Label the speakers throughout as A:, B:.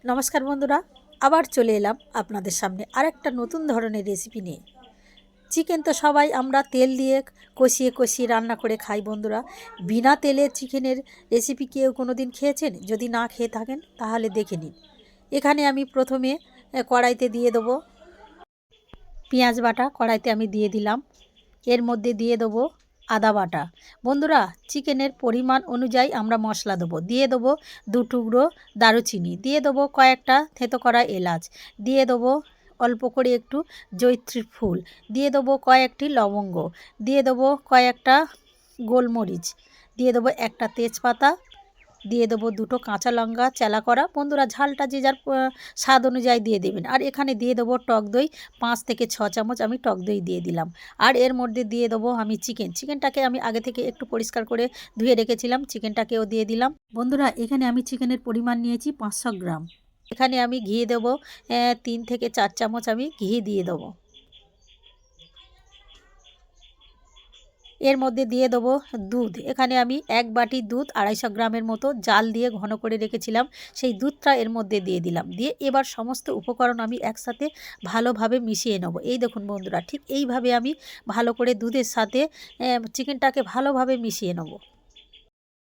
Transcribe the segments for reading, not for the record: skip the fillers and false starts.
A: নমস্কার বন্ধুরা, আবার চলে এলাম আপনাদের সামনে আরেকটা নতুন ধরনের রেসিপি নিয়ে। চিকেন তো সবাই আমরা তেল দিয়ে কষিয়ে কষিয়ে রান্না করে খাই বন্ধুরা। বিনা তেলে চিকেনের রেসিপি কেউ কোনো দিন খেয়েছেন? যদি না খেয়ে থাকেন তাহলে দেখে নিন। এখানে আমি প্রথমে কড়াইতে দিয়ে দেবো পেঁয়াজ বাটা। কড়াইতে আমি দিয়ে দিলাম। এর মধ্যে দিয়ে দেবো আদা বাটা। বন্ধুরা, চিকেনের পরিমাণ অনুযায়ী আমরা মশলা দেবো। দিয়ে দেবো 2 টুকরো দারুচিনি, দিয়ে দেবো কয়েকটা থেঁতো করা এলাচ, দিয়ে দেবো অল্প করে একটু জয়িত্রীর ফুল, দিয়ে দেবো কয়েকটি লবঙ্গ, দিয়ে দেবো কয়েকটা গোলমরিচ, দিয়ে দেবো একটা তেজপাতা, দিয়ে দেবো 2টো কাঁচা লঙ্কা চেলা করা। বন্ধুরা, ঝালটা যে যার স্বাদ অনুযায়ী দিয়ে দেবেন। আর এখানে দিয়ে দেবো টক দই 5 থেকে 6 চামচ আমি টক দই দিয়ে দিলাম। আর এর মধ্যে দিয়ে দেবো আমি চিকেনটাকে আমি আগে থেকে একটু পরিষ্কার করে ধুয়ে রেখেছিলাম, চিকেনটাকেও দিয়ে দিলাম। বন্ধুরা, এখানে আমি চিকেনের পরিমাণ নিয়েছি 500 গ্রাম। এখানে আমি ঘি দেবো 3 থেকে 4 চামচ আমি ঘি দিয়ে দেবো। এর মধ্যে দিয়ে দেবো দুধ। এখানে আমি 1 বাটি দুধ 250 গ্রামের মতো জাল দিয়ে ঘন করে রেখেছিলাম, সেই দুধটা এর মধ্যে দিয়ে দিলাম। দিয়ে এবার সমস্ত উপকরণ আমি একসাথে ভালোভাবে মিশিয়ে নেব। এই দেখুন বন্ধুরা, ঠিক এইভাবে আমি ভালো করে দুধের সাথে চিকেনটাকে ভালোভাবে মিশিয়ে নেব।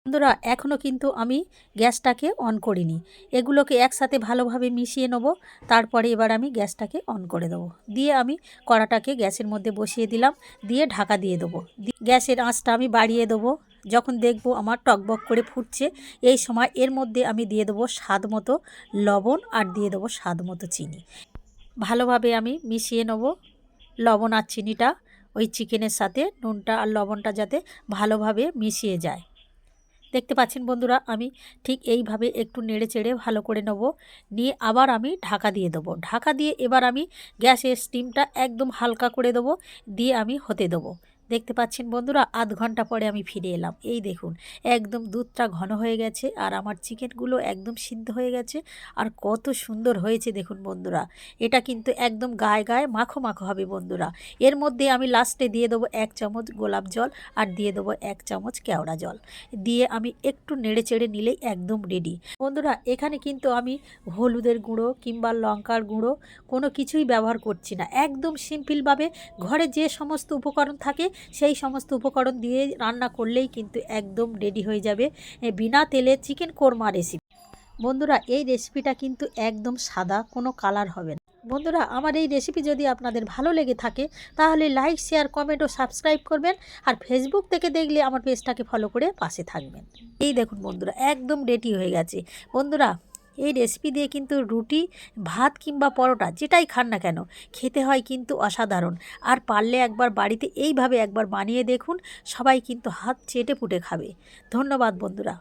A: বন্ধুরা, এখনও কিন্তু আমি গ্যাসটাকে অন করিনি। এগুলোকে একসাথে ভালোভাবে মিশিয়ে নেব। তারপরে এবার আমি গ্যাসটাকে অন করে দেবো। দিয়ে আমি কড়াটাকে গ্যাসের মধ্যে বসিয়ে দিলাম, দিয়ে ঢাকা দিয়ে দেবো। গ্যাসের আঁচটা আমি বাড়িয়ে দেবো। যখন দেখব আমার টকবক করে ফুটছে, এই সময় এর মধ্যে আমি দিয়ে দেবো স্বাদ মতো লবণ আর দিয়ে দেবো স্বাদ মতো চিনি। ভালোভাবে আমি মিশিয়ে নেব। লবণ আর চিনিটা ওই চিকেনের সাথে নুনটা আর লবণটা যাতে ভালোভাবে মিশিয়ে যায়। দেখতে পাচ্ছেন বন্ধুরা, আমি ঠিক এইভাবে একটু নেড়ে চেড়ে ভালো করে নেব। নিয়ে আবার আমি ঢাকা দিয়ে দেবো। ঢাকা দিয়ে এবার আমি গ্যাসের স্টিমটা একদম হালকা করে দেবো, দিয়ে আমি হতে দেবো। দেখতে পাচ্ছেন বন্ধুরা, আধ ঘন্টা পরে আমি ফিরে এলাম। এই দেখুন, একদম দুধটা ঘন হয়ে গেছে আর আমার চিকেনগুলো একদম সিদ্ধ হয়ে গেছে। আর কত সুন্দর হয়েছে দেখুন বন্ধুরা। এটা কিন্তু একদম গায়ে গায়ে মাখো মাখো হবে বন্ধুরা। এর মধ্যে আমি লাস্টে দিয়ে দেবো 1 চামচ গোলাপ জল আর দিয়ে দেবো 1 চামচ কেওড়া জল। দিয়ে আমি একটু নেড়ে চেড়ে নিলেই একদম রেডি। বন্ধুরা, এখানে কিন্তু আমি হলুদের গুঁড়ো কিংবা লঙ্কার গুঁড়ো কোনো কিছুই ব্যবহার করছি না। একদম সিম্পলভাবে ঘরে যে সমস্ত উপকরণ থাকে সেই সমস্ত উপকরণ দিয়ে রান্না করলেই কিন্তু একদম রেডি হয়ে যাবে বিনা তেলে চিকেন কোরমা রেসিপি। বন্ধুরা, এই রেসিপিটা কিন্তু একদম সাদা, কোনো কালার হবে না। বন্ধুরা, আমার এই রেসিপি যদি আপনাদের ভালো লেগে থাকে তাহলে লাইক, শেয়ার, কমেন্ট ও সাবস্ক্রাইব করবেন। আর ফেসবুক থেকে দেখলে আমার পেজটাকে ফলো করে পাশে থাকবেন। এই দেখুন বন্ধুরা, একদম রেডি হয়ে গেছে। বন্ধুরা, এই রেসিপি দিয়ে কিন্তু রুটি, ভাত কিংবা পরোটা যেটাই খান না কেন খেতে হয় কিন্তু অসাধারণ। আর পারলে একবার বাড়িতে এইভাবে একবার বানিয়ে দেখুন, সবাই কিন্তু হাত চেটে পুটে খাবে। ধন্যবাদ বন্ধুরা।